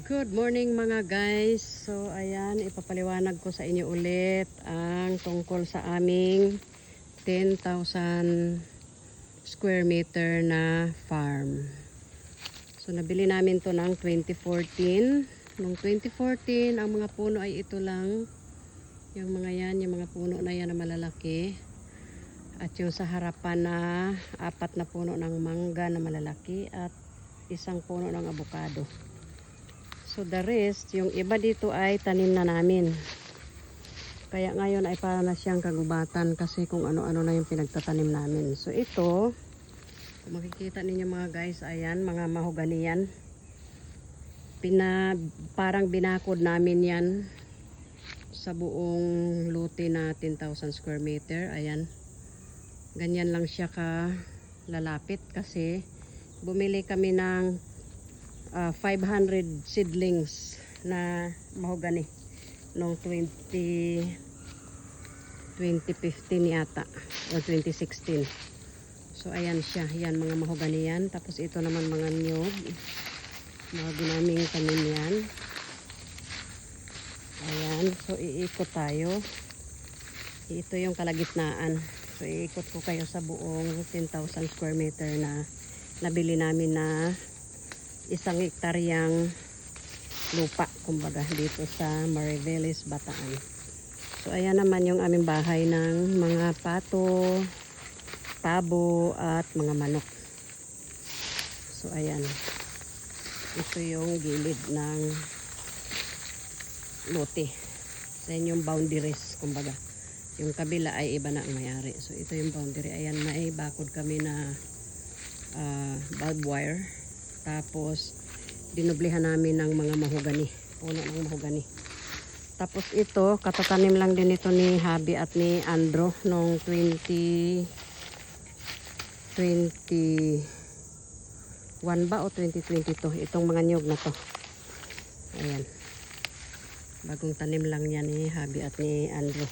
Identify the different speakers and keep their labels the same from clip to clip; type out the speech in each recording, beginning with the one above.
Speaker 1: Good morning mga guys. So ayan, ipapaliwanag ko sa inyo ulit ang tungkol sa aming 10,000 square meter na farm. So nabili namin to ng 2014. Noong 2014, ang mga puno ay ito lang. Yung mga yan, yung mga puno na yan na malalaki. At yung sa harapan na 4 na puno ng mangga na malalaki at isang puno ng avocado. So the rest, yung iba dito ay tanim na namin. Kaya ngayon ay para na siyang kagubatan kasi kung ano-ano na yung pinagtatanim namin. So ito, kung makikita ninyo mga guys, ayan, mga mahogani yan. Parang binakod namin yan sa buong lote na 10,000 square meter. Ayan. Ganyan lang siya ka lalapit kasi bumili kami ng 500 seedlings na mahogani noong 2015 yata o 2016. So ayan siya, yan mga mahogani yan. Tapos ito naman mga nyog, mga ginaming tanim yan. Ayan, so iikot tayo. Ito yung kalagitnaan. So iikot ko kayo sa buong 10,000 square meter na nabili namin na 1 hektaryang lupa, kumbaga, dito sa Mariveles, Bataan. So ayan naman yung aming bahay ng mga pato, pabo at mga manok. So ayan, ito yung gilid ng lote. So ayan yung boundaries, kumbaga. Yung kabila ay iba na ang mayari. So ito yung boundary. Ayan, may bakod kami na barbed wire. Tapos dinublehan namin ng mga mahogani, puno ng mahogani. Tapos ito, katatanim lang din ito ni Habi at ni Andro noong 2021 ba o 2022. Itong mga nyog na to. Ayan. Bagong tanim lang yan ni Habi at ni Andro.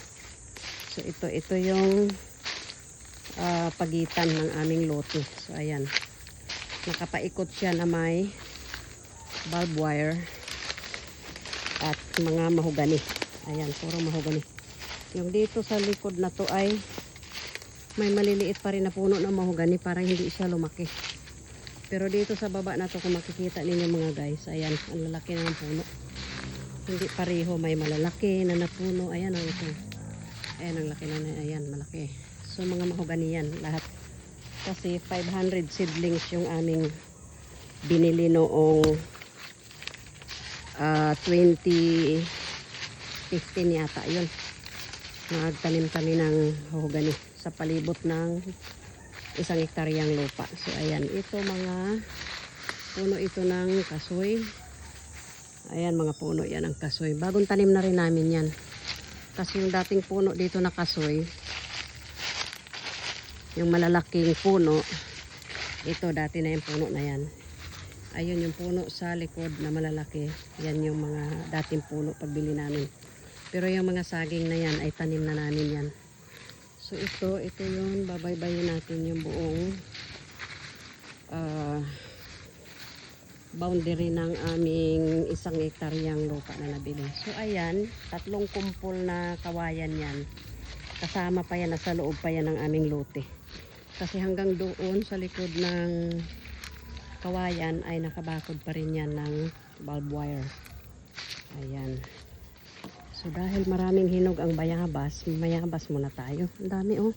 Speaker 1: So ito yung pagitan ng aming lote. So ayan. Nakapaikot siya na may barbed wire at mga mahogani. Ayan, puro mahogani. Yung dito sa likod na to ay may maliliit pa rin na puno ng mahogani, parang hindi siya lumaki. Pero dito sa baba na to, kung makikita ninyo mga guys, ayan, ang lalaki ng puno. Hindi pareho, may malalaki na napuno. Ayan ang ito. Ayan ang laki na, ayan, malaki. So mga mahogani yan lahat. Kasi 500 seedlings yung aming binili noong 2015 yata yun. Nagtanim kami ng mahogani sa palibot ng 1 hektaryang lupa. So ayan, ito mga puno ito ng kasoy. Ayan, mga puno yan ng kasoy. Bagong tanim na rin namin yan. Kasi yung dating puno dito na kasoy, yung malalaking puno, ito dati na yung puno na yan. Ayun yung puno sa likod na malalaki. Yan yung mga dating puno pagbili namin. Pero yung mga saging na yan ay tanim na namin yan. So ito yung babaybayin natin yung buong boundary ng aming 1 hektaryang lupa na nabili. So ayan, 3 kumpol na kawayan yan. Kasama pa yan, nasa loob pa yan ng aming lote. Kasi hanggang doon sa likod ng kawayan ay nakabakod pa rin yan ng barbed wire. Ayan. So dahil maraming hinog ang bayabas, mayabas muna tayo. Ang dami oh.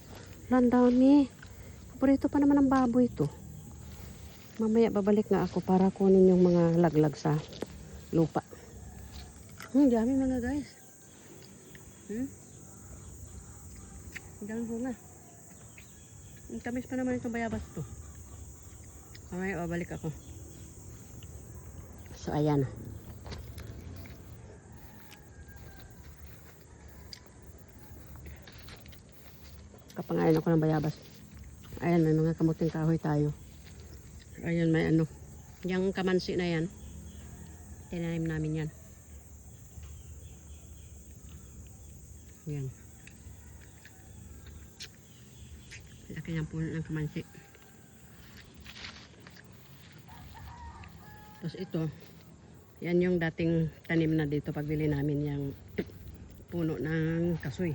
Speaker 1: Ang dami. Paborito pa naman ng baboy ito. Mamaya babalik nga ako para kunin yung mga laglag sa lupa. Dami mga guys. Ang dami bunga. Ang tamis pa naman itong bayabas ito. Mamaya babalik ako. So ayan. Kapangain ako ng bayabas. Ayan, may mga kamuting kahoy tayo. Ayan, may ano. Yung kamansi na yan. Tinanim namin yan. Yan. Laki ng puno ng kamansi. Tapos ito, Yan yung dating tanim na dito pagbili namin yung puno ng kasoy.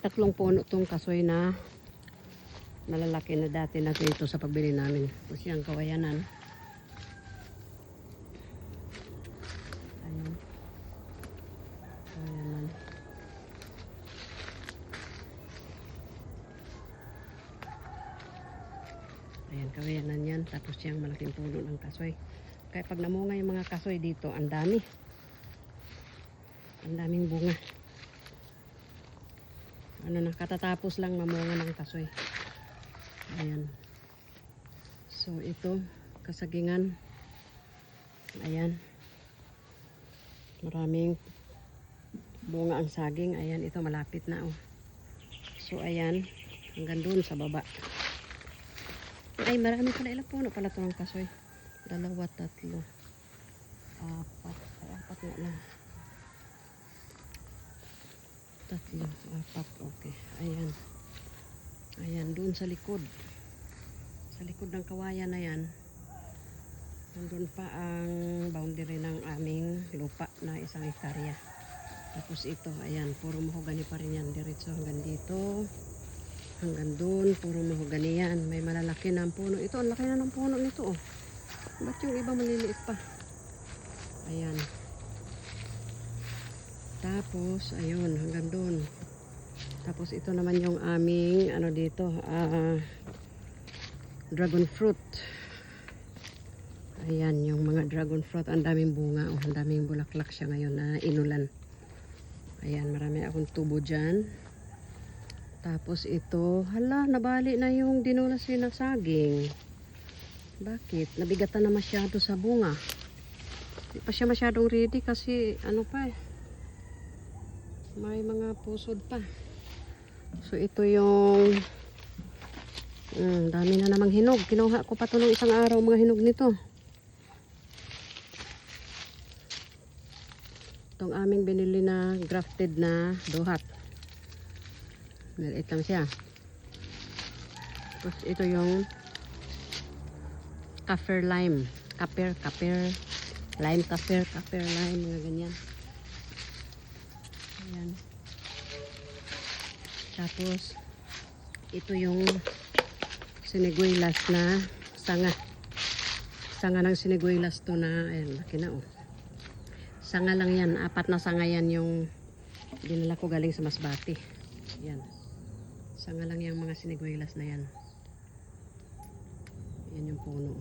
Speaker 1: 3 puno tong kasoy na malalaki na dati na dito sa pagbili namin. Tapos yung kawayanan. Ayun. Kawayanan. Ayan, kawayanan yan. Tapos yung malaking puno ng kasoy. Kaya pag namunga yung mga kasoy dito, ang dami. Ang daming bunga. Ano na, katatapos lang mamunga ng kasoy. Ayan. So, ito, kasagingan. Ayan. Maraming bunga ang saging. Ayan, ito malapit na, oh. So, ayan. Hanggang dun sa baba. Ay, marami pala. Ilang puno pala ito ng kasoy? 2, 3, 4. 4 na lang. 3, 4. Okay. Ayan. Ayan, dun sa likod. Sa likod ng kawayan na yan. Nandun pa ang boundary ng aming lupa na 1 hektarya. Tapos ito, ayan, puro mahogani pa rin yan. Diretso hanggang dito. Hanggang dun, puro mahogani yan. May malalaki na ang puno. Ito, ang laki na ng puno nito, oh. Ba't yung iba maliliit pa? Ayan. Tapos, ayun, hanggang dun. Tapos, ito naman yung aming, ano dito, dragon fruit. Ayan, yung mga dragon fruit. Ang daming bunga, oh. Ang daming bulaklak siya ngayon na inulan. Ayan, marami akong tubo dyan. Tapos, ito, hala, nabali na yung dinulasin na saging. Bakit? Nabigatan na masyado sa bunga. Hindi pa siya masyadong ready kasi, ano pa eh. May mga pusod pa. So, ito yung dami na namang hinog. Kinuha ko pa ito ng 1 araw mga hinog nito. Itong aming binili na grafted na duhat. Maliit lang siya. Tapos ito yung kaffir lime. Kaffir lime, kaffir lime, mga ganyan. Ayan. Tapos, ito yung siniguilas na sanga. Sanga ng siniguilas to na, ayan, laki na, oh. Sanga lang yan. 4 na sanga yan yung dinala ko galing sa Masbate. Ayan. Sanga lang yung mga siniguilas na yan. Ayan yung puno.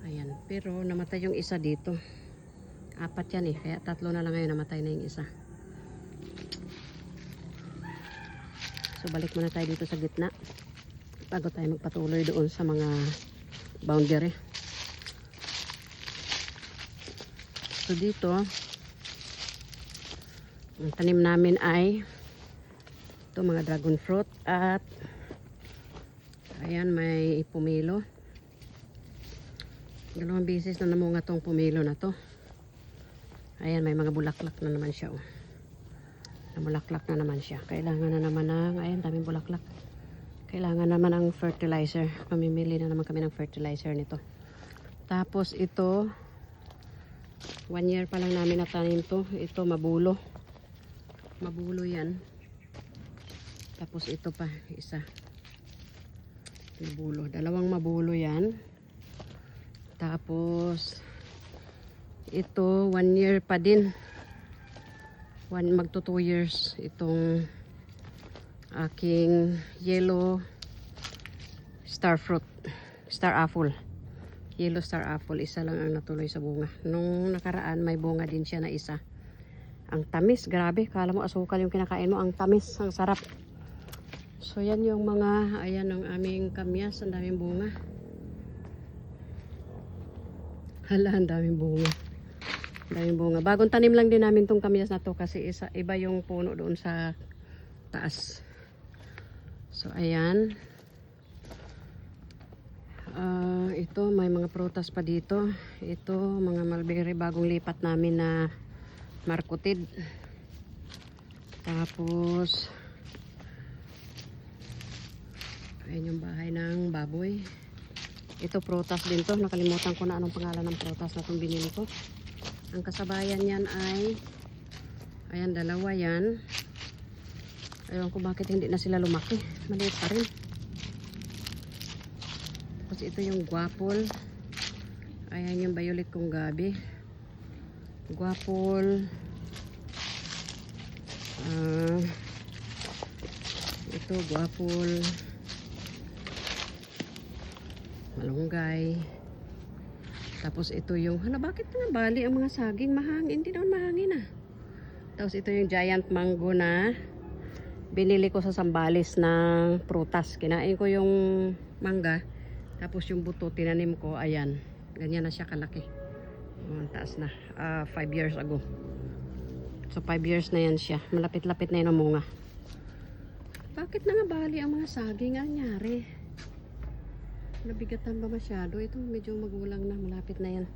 Speaker 1: Ayan. Pero namatay yung isa dito. 4 yan eh. Kaya 3 na lang ngayon. Namatay na yung isa. So balik muna tayo dito sa gitna. Bago tayo magpatuloy doon sa mga boundary. So dito, ang tanim namin ay ito mga dragon fruit at ayan may pumilo. 2 beses na namunga tong pumilo na to. Ayan may mga bulaklak na naman siya, oh. Namulaklak na naman siya. Kailangan na naman ng, ayan, daming bulaklak. Kailangan naman ng fertilizer. Pamimili na naman kami ng fertilizer nito. Tapos ito, 1 year pa lang namin natanim to. Ito, mabulo. Mabulo yan. Tapos ito pa, isa. Mabulo. 2 mabulo yan. Tapos, ito, 1 year pa din. Magto 2 years itong aking yellow star fruit, star apple. Yellow star apple, isa lang ang natuloy sa bunga. Nung nakaraan may bunga din siya na isa. Ang tamis, grabe, kala mo asukal yung kinakain mo, ang tamis, ang sarap. So yan yung mga, ayan ang aming kamyas, ang daming bunga. Hala, ang daming bunga. Daming bunga. Bagong tanim lang din namin tong kamyas na to kasi iba yung puno doon sa taas. So, ayan. Ito, may mga prutas pa dito. Ito, mga mulberry bagong lipat namin na markutid. Tapos, ayan yung bahay ng baboy. Ito prutas din to. Nakalimutan ko na anong pangalan ng prutas na itong binili ko. Ang kasabayan yan ay, ayan, dalawa yan. Ayaw ko bakit hindi na sila lumaki. Maliit pa rin. Tapos ito yung guapol. Ayan yung violet kong gabi. Guapol. Ito guapol. Malunggay. Tapos ito yung, bakit na bali ang mga saging? Mahangin, hindi naman mahangin ah. Tapos ito yung giant mango na binili ko sa Sambales ng prutas. Kinain ko yung mangga. Tapos yung buto, tinanim ko. Ayan. Ganyan na siya kalaki. Taas na. 5 years ago. So 5 years na yan siya. Malapit-lapit na yun ang munga. Bakit na nga bali ang mga saging? Ang nangyari? Nabigatan ba masyado? Ito medyo magulang na. Malapit na yan.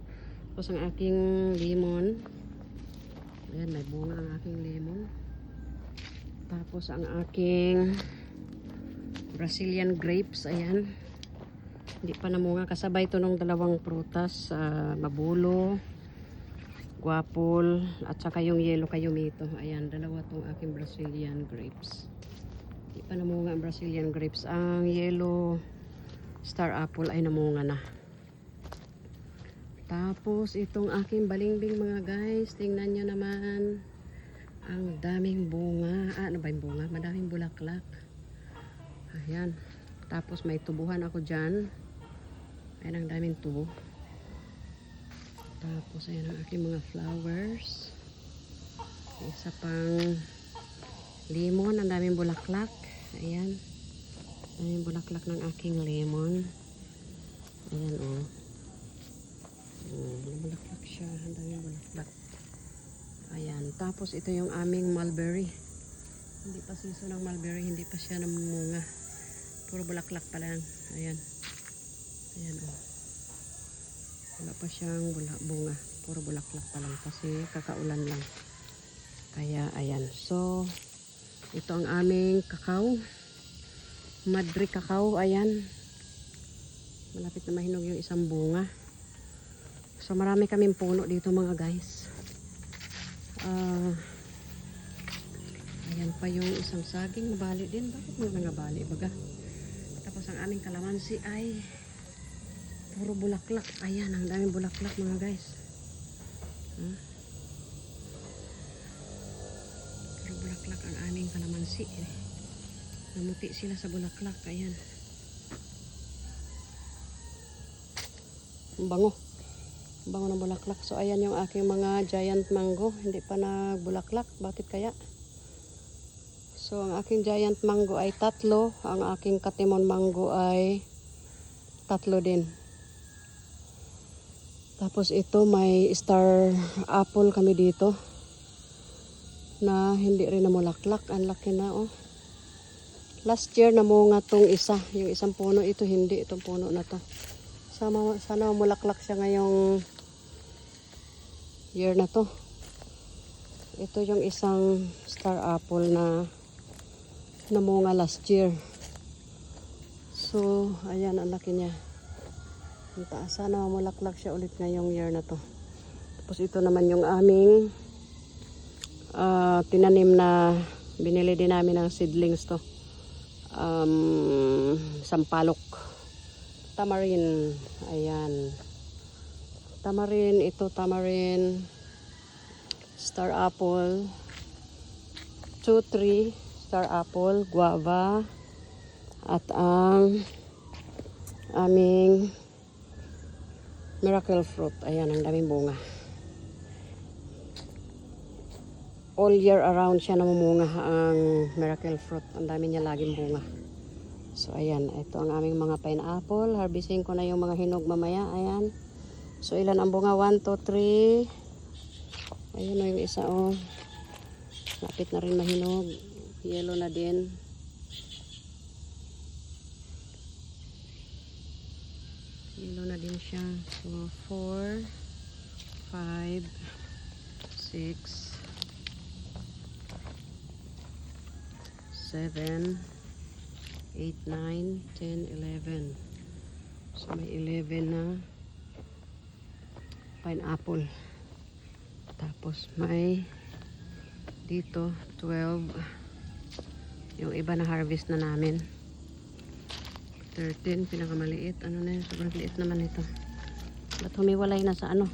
Speaker 1: Tapos ang aking lemon. Ayan, may bunga ang aking lemon. Tapos ang aking Brazilian grapes. Ayan. Hindi pa namunga. Kasabay ito ng dalawang prutas. Mabulo, guapol, at saka yung yellow kayumito. Ayan, dalawa itong aking Brazilian grapes. Hindi pa namunga ang Brazilian grapes. Ang yellow star apple ay namunga na. Tapos itong aking balimbing mga guys, tingnan nyo naman ang daming bunga. Ano ba yung bunga? Madaming bulaklak. Ayan. Tapos may tubuhan ako dyan. Ayan ang daming tubo. Tapos ayan ang aking mga flowers. Isa pang lemon, ang daming bulaklak. Ayan. Ayan yung bulaklak ng aking lemon. Ayan o. Bulaklak siya. Ang daming bulaklak. Ayan. Tapos ito yung aming mulberry. Hindi pa season ng mulberry. Hindi pa siya namumunga. Puro bulaklak pa lang. Ayan. Ayan o. Wala pa siyang bunga. Puro bulaklak pa lang. Kasi kakaulan lang. Kaya ayan. So, ito ang aming kakao. Madre cacao, ayan. Malapit na mahinog yung isang bunga. So marami kaming puno dito mga guys. Ayan pa yung isang saging, nabali din. Bakit mo nangabali baga? Tapos ang aming kalamansi ay puro bulaklak. Ayan, ang daming bulaklak mga guys. Puro bulaklak ang aming kalamansi. Namuti sila sa bulaklak. Ayan. Ang bango. Ang bango ng bulaklak. So ayan yung aking mga giant mango. Hindi pa nagbulaklak. Bakit kaya? So ang aking giant mango ay 3. Ang aking katimon mango ay 3 din. Tapos ito may star apple kami dito. Na hindi rin namulaklak. Ang laki na oh. Last year namunga tong isa. Yung isang puno ito hindi. Itong puno na to. Sana mulaklak siya ngayong year na to. Ito yung isang star apple na namunga last year. So, ayan ang laki niya. Sana mulaklak siya ulit ngayong year na to. Tapos ito naman yung aming tinanim na binili din namin ng seedlings to. Sampalok, tamarin, ayan, tamarin, ito tamarin, star apple, 2-3 star apple, guava, at ang aming miracle fruit. Ayan, ang daming bunga. All year around siya namumunga ang miracle fruit. Ang dami niya laging bunga. So ayan, ito ang aming mga pineapple. Harvesting ko na yung mga hinog mamaya. Ayan. So ilan ang bunga? 1, 2, 3. Ayun o yung isa o. Lapit na rin mahinog. Yellow na din. Yellow na din siya. So 4, 5, 6, 7, 8, 9, 10, 11. So may 11 na pineapple. Tapos may dito 12. Yung iba na harvest na namin. 13 pinakamaliit. Ano na yun? Sobrang liit naman ito. Ba't humiwalay na sa ano?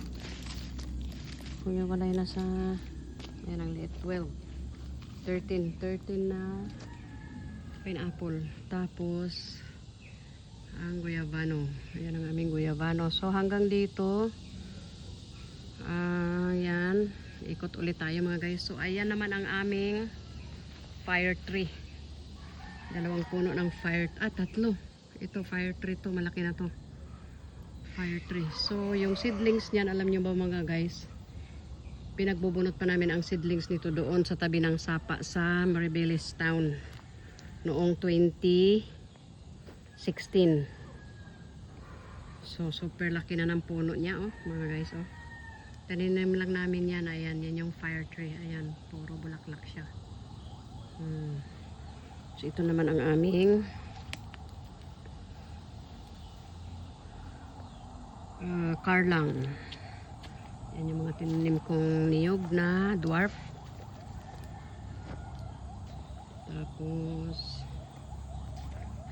Speaker 1: Humiwalay na sa ayan ang liit. 12. 13 na pineapple. Tapos ang guyabano. Ayan ang aming guyabano. So hanggang dito ayan. Ikot ulit tayo mga guys. So ayan naman ang aming fire tree. Dalawang puno ng tatlo. Ito fire tree to, malaki na to. Fire tree. So yung seedlings niyan, alam niyo ba mga guys? Pinagbubunot pa namin ang seedlings nito doon sa tabi ng sapa sa Maribeles Town noong 2016. So super laki na ng puno niya oh, mga guys oh. Taninim lang namin yan. Ayan, yan yung fire tree. Ayan, puro bulaklak siya. So, ito naman ang aming karlang. Yan yung mga tinanim kong niyog na dwarf. Tapos,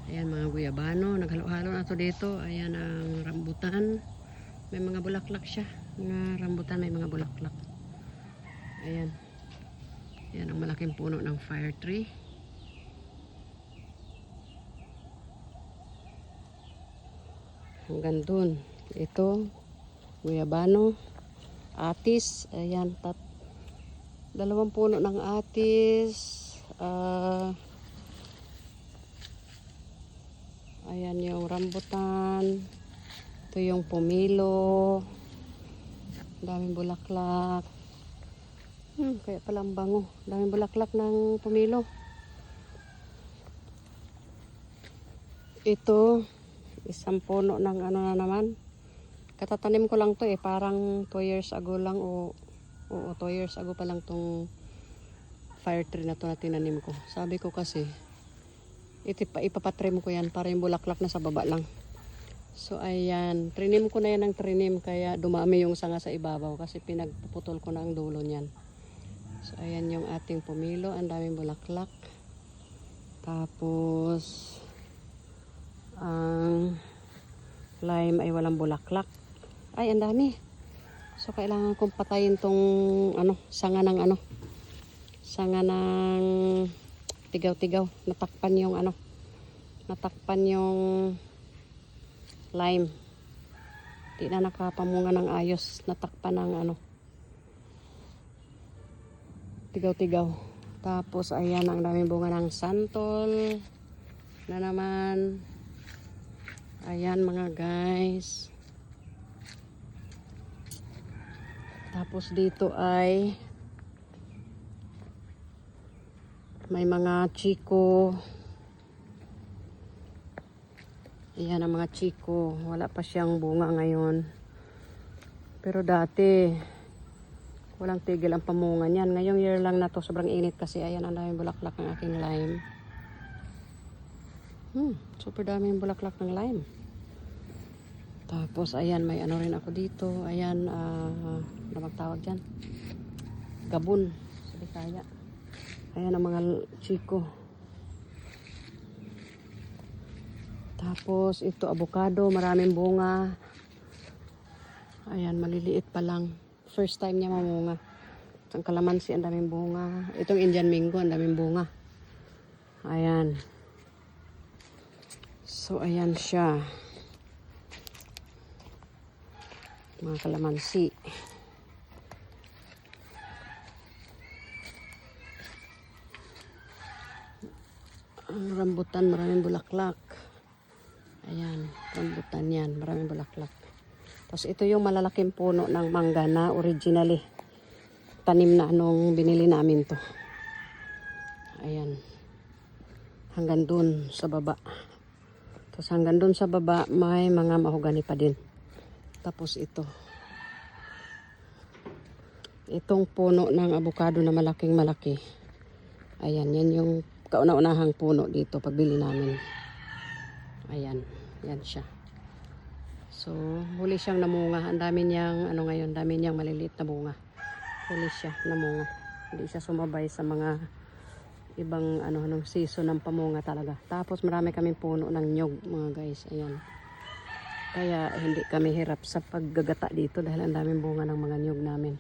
Speaker 1: ayan mga guyabano. Naghalo-halo na to dito. Ayan ang rambutan. May mga bulaklak siya. Mga rambutan may mga bulaklak. Ayan. Ayan ang malaking puno ng fire tree. Hanggang dun. Ito. Guyabano. Atis. Ayan. Dalawang puno ng atis. Ayan yung rambutan. Ito yung pomelo. Daming bulaklak. Kaya palang bango. Daming bulaklak ng pomelo. Ito, isang puno ng ano na naman. Katatanim ko lang to eh. Parang 2 years ago lang o 2 years ago pa lang tong fire tree na to na tinanim ko. Sabi ko kasi, ipapatrim ko yan para yung bulaklak na sa baba lang. So ayan, trinim ko na yan ng trinim kaya dumami yung sanga sa ibabaw kasi pinagpuputol ko na ang dulo niyan. So ayan yung ating pomelo, ang daming bulaklak. Tapos ang lime ay walang bulaklak. Ay, ang dami. So kailangan kong patayin tong sanga ng sanga ng tigaw-tigaw. Natakpan yung lime. Di na nakapamunga ng ayos. Natakpan ng tigaw-tigaw. Tapos ayan ang daming bunga ng santol na naman. Ayan mga guys. Tapos dito ay may mga chiko. Ayan ang mga chiko. Wala pa siyang bunga ngayon. Pero dati, walang tigil ang pamunga niyan. Ngayong year lang na to, sobrang init kasi. Ayan ang daming bulaklak ng aking lime. Super daming bulaklak ng lime. Tapos, ayan, may ano rin ako dito. Ayan, ano magtawag dyan? Gabon. Sa Bisaya. Ayan ang mga chiko. Tapos ito avocado, maraming bunga. Ayan, maliliit pa lang. First time niya mamunga. Ang kalamansi, ang daming bunga. Itong Indian mango, ang daming bunga. Ayan. So, ayan siya. Mga kalamansi. Ang rambutan, maraming bulaklak. Ayan, rambutan yan. Maraming bulaklak. Tapos ito yung malalaking puno ng mangga na originally. Tanim na nung binili namin to. Ayan. Hanggang dun sa baba. Tapos hanggang dun sa baba may mga mahogani pa din. Tapos ito. Itong puno ng avocado na malaking malaki. Ayan, yan yung kauna-unahang puno dito pagbili namin. Ayan, yan siya. So, huli siyang namunga. Ang dami niyang, ano ngayon, dami niyang maliliit na bunga. Huli siya, namunga. Hindi siya sumabay sa mga ibang, anong season ng pamunga talaga. Tapos, marami kaming puno ng nyog, mga guys. Ayan. Kaya, hindi kami hirap sa paggagata dito dahil ang daming bunga ng mga nyog namin.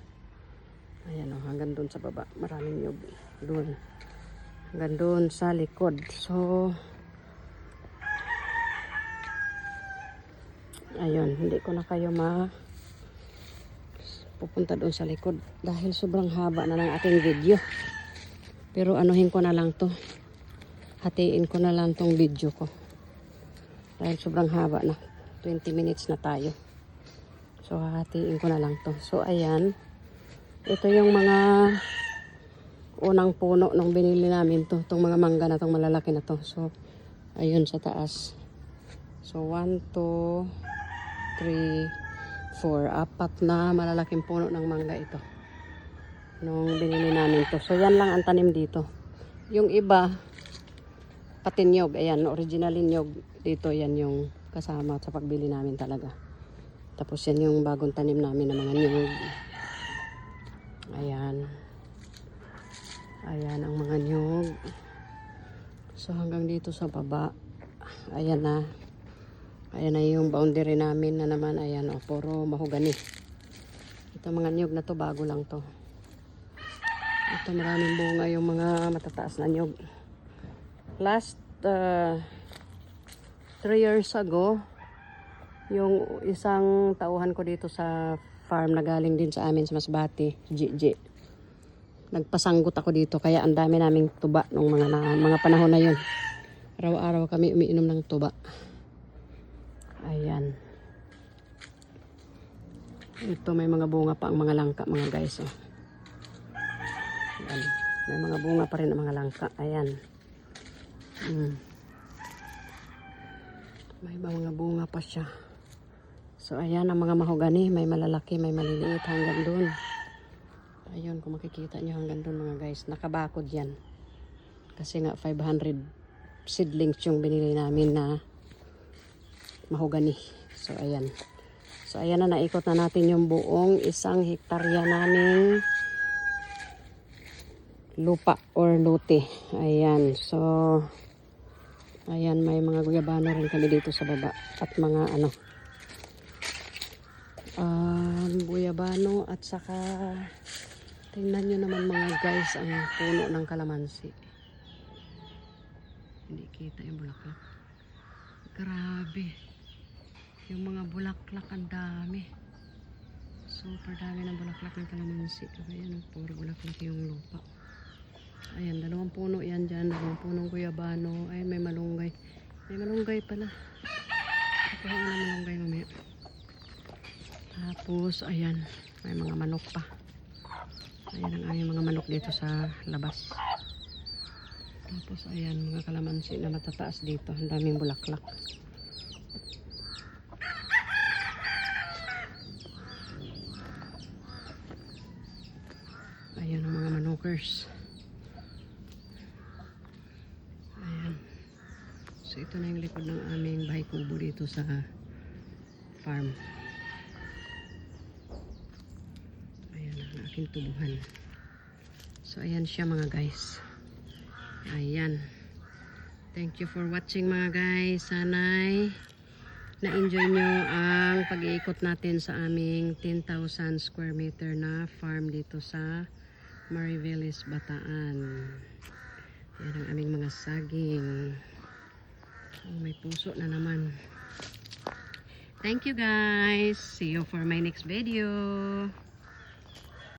Speaker 1: Ayan o, hanggang doon sa baba. Maraming nyog. Doon. Hanggang doon sa likod. So, ayun, hindi ko na kayo pupunta doon sa likod dahil sobrang haba na ng ating video. Pero anuhin ko na lang to. Hatiin ko na lang tong video ko. Dahil sobrang haba na. 20 minutes na tayo. So, hatiin ko na lang to. So, ayan. Ito yung mga unang puno nung binili namin to. Itong mga mangga na tong malalaki na to. So, ayun sa taas. So, 1, 2, 3, 4. 4 na malalaking puno ng mangga ito. Nung binili namin to. So, yan lang ang tanim dito. Yung iba, patinyog. Ayan, original nyog. Dito, yan yung kasama sa pagbili namin talaga. Tapos, yan yung bagong tanim namin ng mga nyog. Ayan. Ayan ang mga nyog. So, hanggang dito sa baba. Ayan na. Ayan na yung boundary namin na naman. Ayan o, puro mahogani. Ito mga nyog na to, bago lang to. Ito maraming bunga yung mga matataas na nyog. Last 3 years ago, yung isang tauhan ko dito sa farm na galing din sa amin sa Masbate, Gigi. Nagpasanggot ako dito kaya ang dami naming tuba nung mga panahon na yun. Araw-araw kami umiinom ng tuba. Ayan. Ito may mga bunga pa ang mga langka, mga guys. Oh. Ayan. May mga bunga pa rin ang mga langka. Ayan. May mga bunga pa siya. So, ayan ang mga mahogani. May malalaki, may maliliit hanggang dun. Ayun, kung makikita nyo hanggang dun mga guys. Nakabakod yan. Kasi nga 500 seedlings yung binili namin na mahogani. So, ayan. So, ayan na, naikot na natin yung buong 1 hektarya naming lupa or lote. Ayan. So, ayan, may mga guyabano rin kami dito sa baba. At mga guyabano at saka tingnan nyo naman mga guys ang puno ng kalamansi. Hindi kita yung bulaklak. Grabe. Yung mga bulaklak ang dami. Super dami ng bulaklak ng kalamansi. Ayan, puro bulaklak yung lupa. Ayan, 2 puno yan dyan. 2 punong guyabano. Ay, may malunggay. May malunggay pala. Ito ang malunggay mamaya. Tapos, ayan. May mga manok pa. Ayan ang aming mga manok dito sa labas. Tapos, ayan, mga kalamansi na matataas dito. Ang daming bulaklak. Ayan ang mga manokers. Ayan. So, ito na yung likod ng aming bahay kubo dito sa farm. Ayan ang aking tubuhan. So, ayan siya mga guys. Ayan. Thank you for watching mga guys. Sana'y na-enjoy nyo ang pag-iikot natin sa aming 10,000 square meter na farm dito sa Mariveles, Bataan. Yan ang aming mga saging. Oh, may puso na naman. Thank you guys. See you for my next video.